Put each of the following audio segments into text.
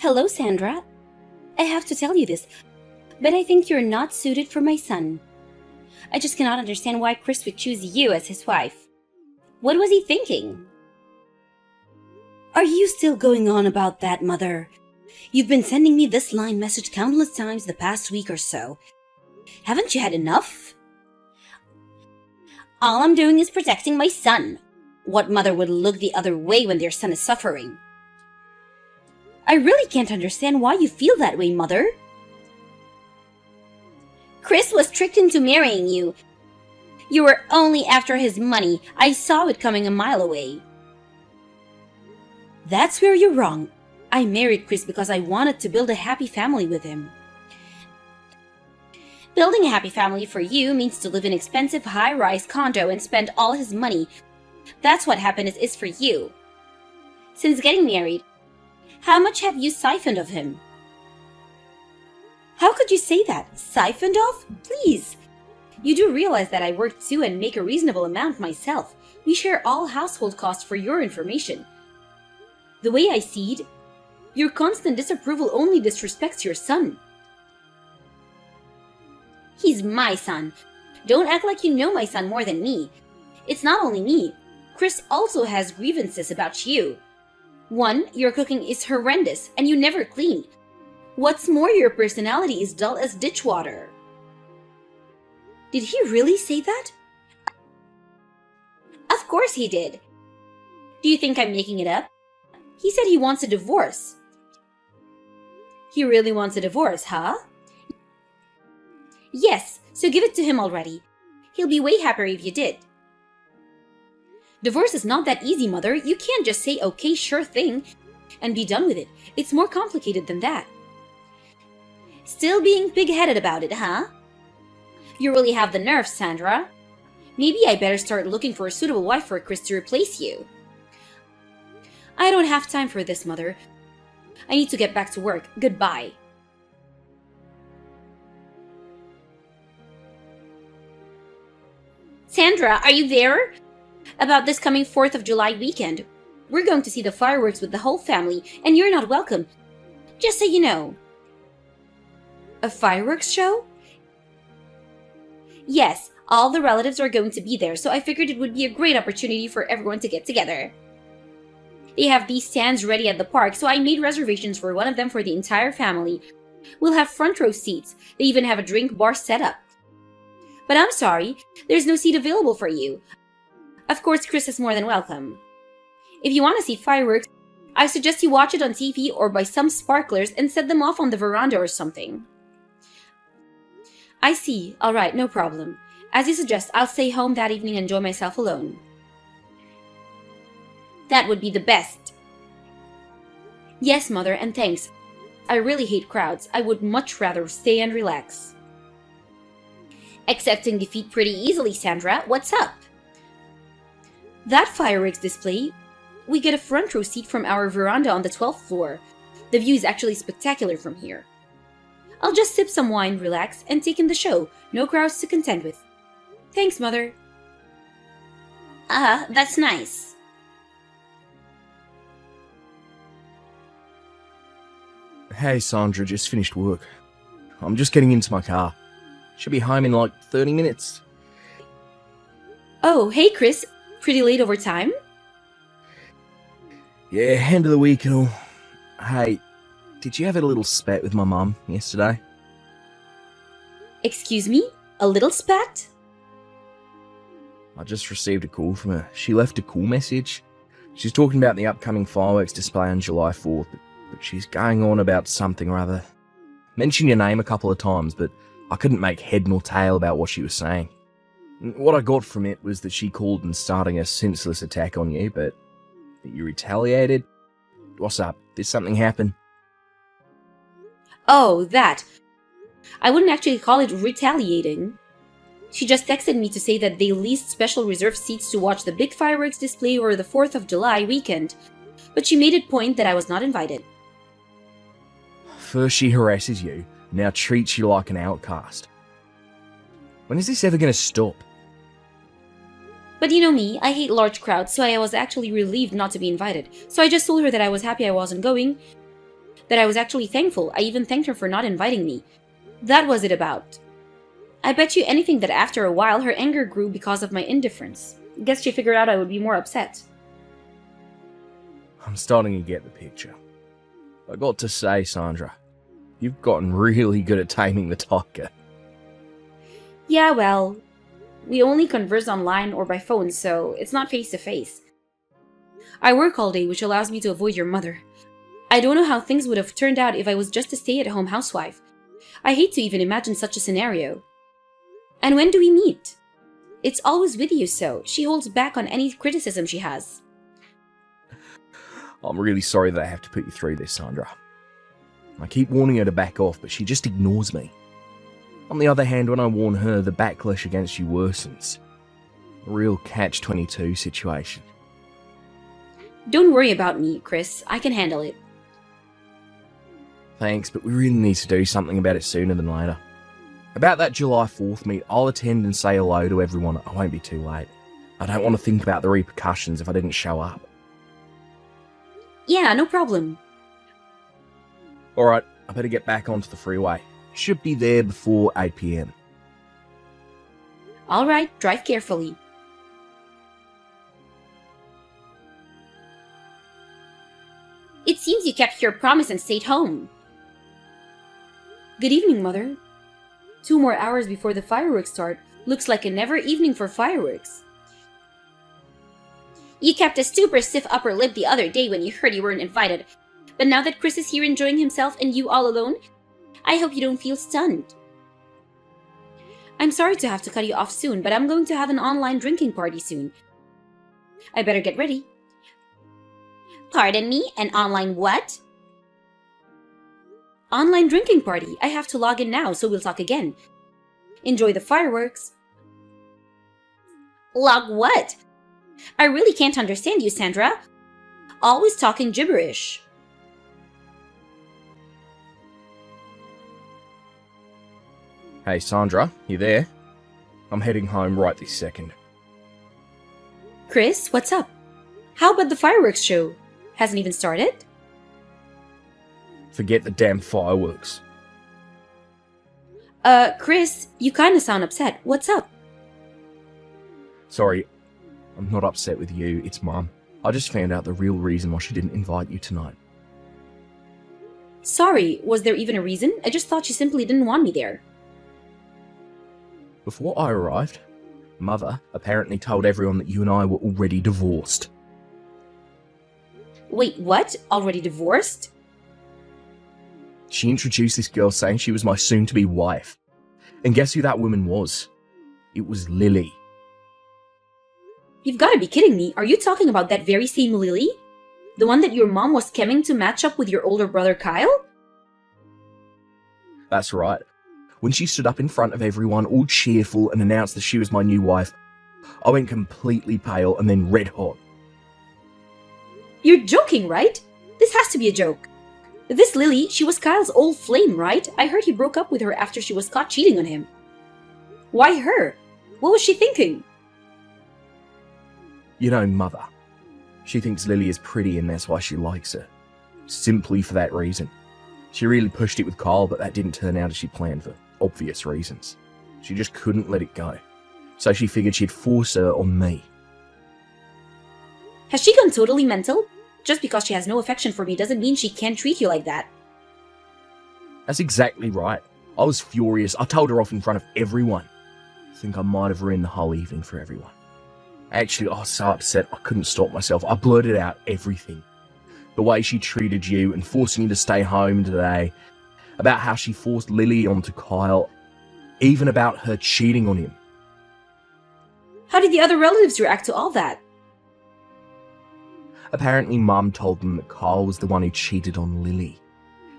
Hello, Sandra. I have to tell you this, but I think you're not suited for my son. I just cannot understand why Chris would choose you as his wife. What was he thinking? Are you still going on about that, Mother? You've been sending me this line message countless times the past week or so. Haven't you had enough? All I'm doing is protecting my son. What mother would look the other way when their son is suffering? I really can't understand why you feel that way, Mother. Chris was tricked into marrying you. You were only after his money. I saw it coming a mile away. That's where you're wrong. I married Chris because I wanted to build a happy family with him. Building a happy family for you means to live in an expensive high-rise condo and spend all his money. That's what happiness is for you. Since getting married, how much have you siphoned of him? How could you say that? Siphoned off? Please. You do realize that I work too and make a reasonable amount myself. We share all household costs for your information. The way I see it, your constant disapproval only disrespects your son. He's my son. Don't act like you know my son more than me. It's not only me. Chris also has grievances about you. One, your cooking is horrendous and you never clean. What's more, your personality is dull as ditch water. Did he really say that? Of course he did. Do you think I'm making it up? He said he wants a divorce. He really wants a divorce, huh? Yes, so give it to him already. He'll be way happier if you did. Divorce is not that easy, Mother. You can't just say, okay, sure thing, and be done with it. It's more complicated than that. Still being pig-headed about it, huh? You really have the nerve, Sandra. Maybe I better start looking for a suitable wife for Chris to replace you. I don't have time for this, Mother. I need to get back to work. Goodbye. Sandra, are you there? About this coming 4th of July weekend. We're going to see the fireworks with the whole family, and you're not welcome. Just so you know. A fireworks show? Yes, all the relatives are going to be there, so I figured it would be a great opportunity for everyone to get together. They have these stands ready at the park, so I made reservations for one of them for the entire family. We'll have front row seats. They even have a drink bar set up. But I'm sorry, there's no seat available for you. Of course, Chris is more than welcome. If you want to see fireworks, I suggest you watch it on TV or buy some sparklers and set them off on the veranda or something. I see. Alright, no problem. As you suggest, I'll stay home that evening and enjoy myself alone. That would be the best. Yes, Mother, and thanks. I really hate crowds. I would much rather stay and relax. Accepting defeat pretty easily, Sandra. What's up? That fireworks display, we get a front row seat from our veranda on the 12th floor. The view is actually spectacular from here. I'll just sip some wine, relax, and take in the show. No crowds to contend with. Thanks, Mother. That's nice. Hey, Sandra, just finished work. I'm just getting into my car. Should be home in like 30 minutes. Oh, hey, Chris. Pretty late over time? Yeah, end of the week and all. Hey, did you have a little spat with my mum yesterday? Excuse me? A little spat? I just received a call from her. She left a cool message. She's talking about the upcoming fireworks display on July 4th, but she's going on about something or other. Mentioned your name a couple of times, but I couldn't make head nor tail about what she was saying. What I got from it was that she called and starting a senseless attack on you, but that you retaliated? What's up? Did something happen? Oh, that. I wouldn't actually call it retaliating. She just texted me to say that they leased special reserved seats to watch the big fireworks display over the 4th of July weekend, but she made it point that I was not invited. First she harasses you, now treats you like an outcast. When is this ever going to stop? But you know me, I hate large crowds, so I was actually relieved not to be invited. So I just told her that I was happy I wasn't going. that I was actually thankful. I even thanked her for not inviting me. That was it about. I bet you anything that after a while her anger grew because of my indifference. Guess she figured out I would be more upset. I'm starting to get the picture. I got to say, Sandra, you've gotten really good at taming the tiger. Yeah, well, we only converse online or by phone, so it's not face to face. I work all day, which allows me to avoid your mother. I don't know how things would have turned out if I was just a stay-at-home housewife. I hate to even imagine such a scenario. And when do we meet? It's always with you, so she holds back on any criticism she has. I'm really sorry that I have to put you through this, Sandra. I keep warning her to back off, but she just ignores me. On the other hand, when I warn her, the backlash against you worsens. A real catch-22 situation. Don't worry about me, Chris. I can handle it. Thanks, but we really need to do something about it sooner than later. About that July 4th meet, I'll attend and say hello to everyone. I won't be too late. I don't want to think about the repercussions if I didn't show up. Yeah, no problem. Alright, I better get back onto the freeway. Should be there before 8 PM. Alright, drive carefully. It seems you kept your promise and stayed home. Good evening, Mother. 2 more hours before the fireworks start. Looks like a never evening for fireworks. You kept a super stiff upper lip the other day when you heard you weren't invited. But now that Chris is here enjoying himself and you all alone, I hope you don't feel stunned. I'm sorry to have to cut you off soon, but I'm going to have an online drinking party soon. I better get ready. Pardon me? An online what? Online drinking party. I have to log in now, so we'll talk again. Enjoy the fireworks. Log what? I really can't understand you, Sandra. Always talking gibberish. Hey, Sandra, you there? I'm heading home right this second. Chris, what's up? How about the fireworks show? Hasn't even started? Forget the damn fireworks. Chris, you kinda sound upset. What's up? Sorry, I'm not upset with you, it's Mum. I just found out the real reason why she didn't invite you tonight. Sorry, was there even a reason? I just thought she simply didn't want me there. Before I arrived, Mother apparently told everyone that you and I were already divorced. Wait, what? Already divorced? She introduced this girl saying she was my soon-to-be wife. And guess who that woman was? It was Lily. You've gotta be kidding me. Are you talking about that very same Lily? The one that your mom was scheming to match up with your older brother Kyle? That's right. When she stood up in front of everyone, all cheerful, and announced that she was my new wife, I went completely pale and then red hot. You're joking, right? This has to be a joke. This Lily, she was Kyle's old flame, right? I heard he broke up with her after she was caught cheating on him. Why her? What was she thinking? You know, Mother. She thinks Lily is pretty and that's why she likes her. Simply for that reason. She really pushed it with Kyle, but that didn't turn out as she planned for obvious reasons. She just couldn't let it go. So she figured she'd force her on me. Has she gone totally mental? Just because she has no affection for me doesn't mean she can't treat you like that. That's exactly right. I was furious. I told her off in front of everyone. I think I might have ruined the whole evening for everyone. Actually, I was so upset I couldn't stop myself. I blurted out everything. The way she treated you and forcing you to stay home today. About how she forced Lily onto Kyle. Even about her cheating on him. How did the other relatives react to all that? Apparently, Mum told them that Kyle was the one who cheated on Lily.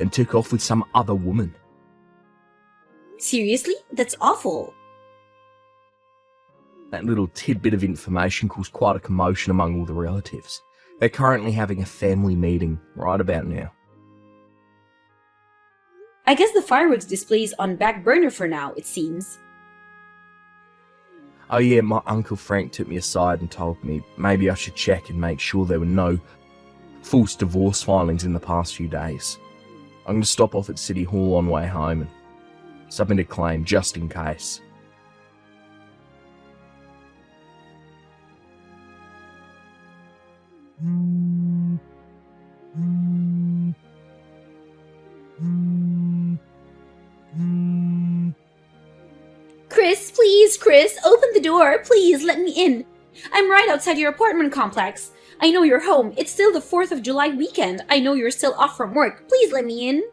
And took off with some other woman. Seriously? That's awful. That little tidbit of information caused quite a commotion among all the relatives. They're currently having a family meeting right about now. I guess the fireworks display's on back burner for now, it seems. Oh yeah, my Uncle Frank took me aside and told me maybe I should check and make sure there were no false divorce filings in the past few days. I'm going to stop off at City Hall on way home and submit a claim just in case. Chris, open the door. Please, let me in. I'm right outside your apartment complex. I know you're home. It's still the 4th of July weekend. I know you're still off from work. Please let me in.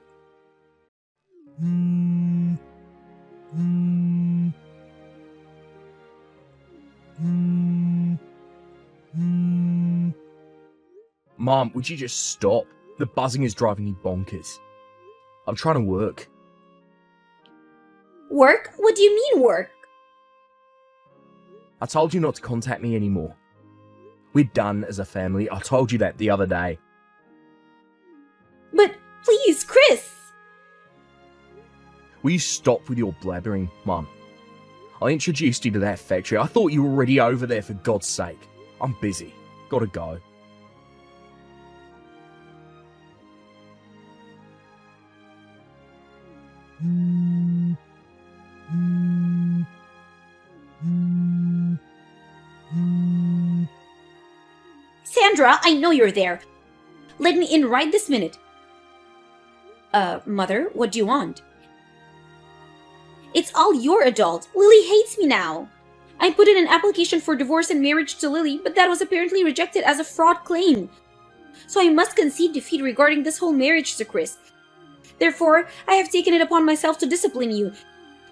Mom, would you just stop? The buzzing is driving me bonkers. I'm trying to work. Work? What do you mean work? I told you not to contact me anymore. We're done as a family. I told you that the other day. But please, Chris! Will you stop with your blabbering, Mum? I introduced you to that factory. I thought you were already over there, for God's sake. I'm busy. Gotta go. Sandra, I know you're there. Let me in right this minute. Mother, what do you want? It's all your adult. Lily hates me now. I put in an application for divorce and marriage to Lily, but that was apparently rejected as a fraud claim. So I must concede defeat regarding this whole marriage to Chris. Therefore, I have taken it upon myself to discipline you,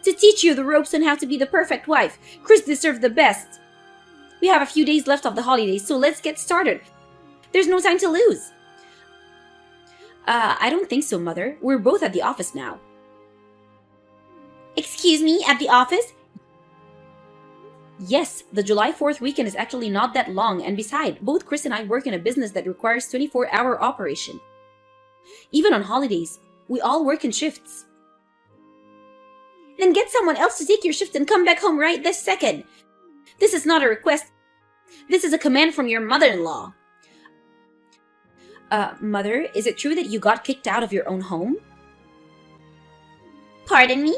to teach you the ropes on how to be the perfect wife. Chris deserves the best. We have a few days left of the holidays, so let's get started. There's no time to lose. I don't think so, Mother. We're both at the office now. Excuse me, at the office? Yes, the July 4th weekend is actually not that long, and besides, both Chris and I work in a business that requires 24-hour operation. Even on holidays, we all work in shifts. Then get someone else to take your shift and come back home right this second. This is not a request. This is a command from your mother-in-law. Mother, is it true that you got kicked out of your own home? Pardon me?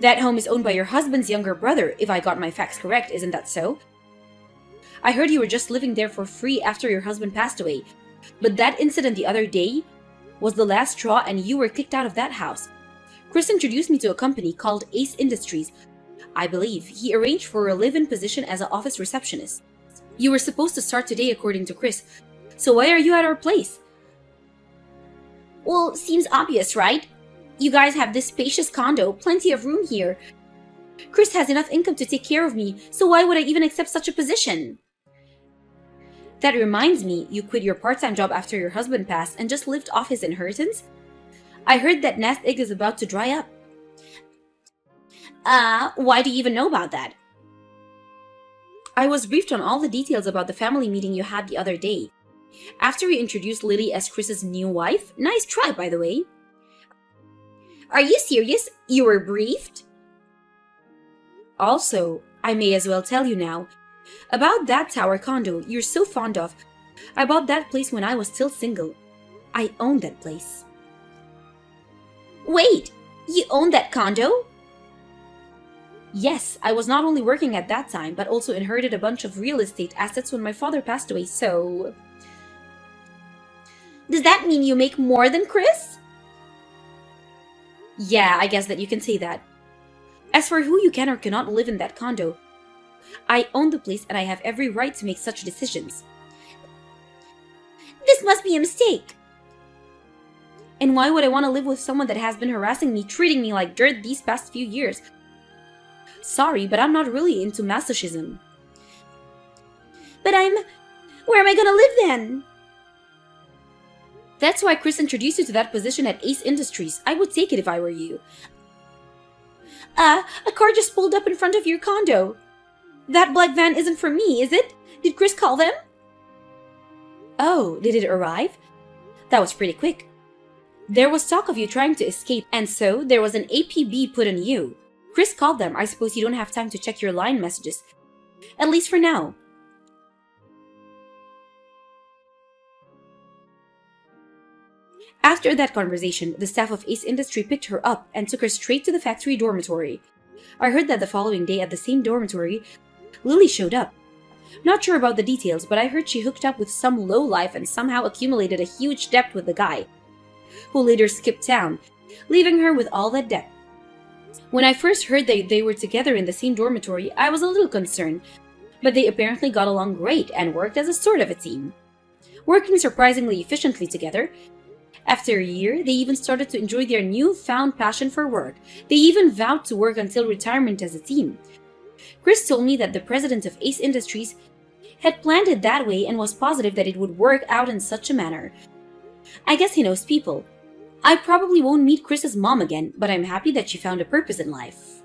That home is owned by your husband's younger brother, if I got my facts correct, isn't that so? I heard you were just living there for free after your husband passed away, but that incident the other day was the last straw and you were kicked out of that house. Chris introduced me to a company called Ace Industries. I believe he arranged for a live-in position as an office receptionist. You were supposed to start today according to Chris, so why are you at our place? Well, seems obvious, right? You guys have this spacious condo, plenty of room here. Chris has enough income to take care of me, so why would I even accept such a position? That reminds me, you quit your part-time job after your husband passed and just lived off his inheritance? I heard that nest egg is about to dry up. Why do you even know about that? I was briefed on all the details about the family meeting you had the other day. After you introduced Lily as Chris's new wife, nice try, by the way. Are you serious? You were briefed? Also, I may as well tell you now, about that tower condo you're so fond of. I bought that place when I was still single. I own that place. Wait, you own that condo? Yes, I was not only working at that time, but also inherited a bunch of real estate assets when my father passed away, so... Does that mean you make more than Chris? Yeah, I guess that you can say that. As for who you can or cannot live in that condo, I own the place and I have every right to make such decisions. This must be a mistake. And why would I want to live with someone that has been harassing me, treating me like dirt these past few years? Sorry, but I'm not really into masochism. But where am I gonna live then? That's why Chris introduced you to that position at Ace Industries. I would take it if I were you. A car just pulled up in front of your condo. That black van isn't for me, is it? Did Chris call them? Oh, did it arrive? That was pretty quick. There was talk of you trying to escape, and so there was an APB put on you. Chris called them. I suppose you don't have time to check your line messages. At least for now. After that conversation, the staff of Ace Industry picked her up and took her straight to the factory dormitory. I heard that the following day at the same dormitory, Lily showed up. Not sure about the details, but I heard she hooked up with some lowlife and somehow accumulated a huge debt with the guy, who later skipped town, leaving her with all that debt. When I first heard that they were together in the same dormitory, I was a little concerned, but they apparently got along great and worked as a sort of a team, working surprisingly efficiently together. After a year, they even started to enjoy their newfound passion for work. They even vowed to work until retirement as a team. Chris told me that the president of Ace Industries had planned it that way and was positive that it would work out in such a manner. I guess he knows people. I probably won't meet Chris's mom again, but I'm happy that she found a purpose in life.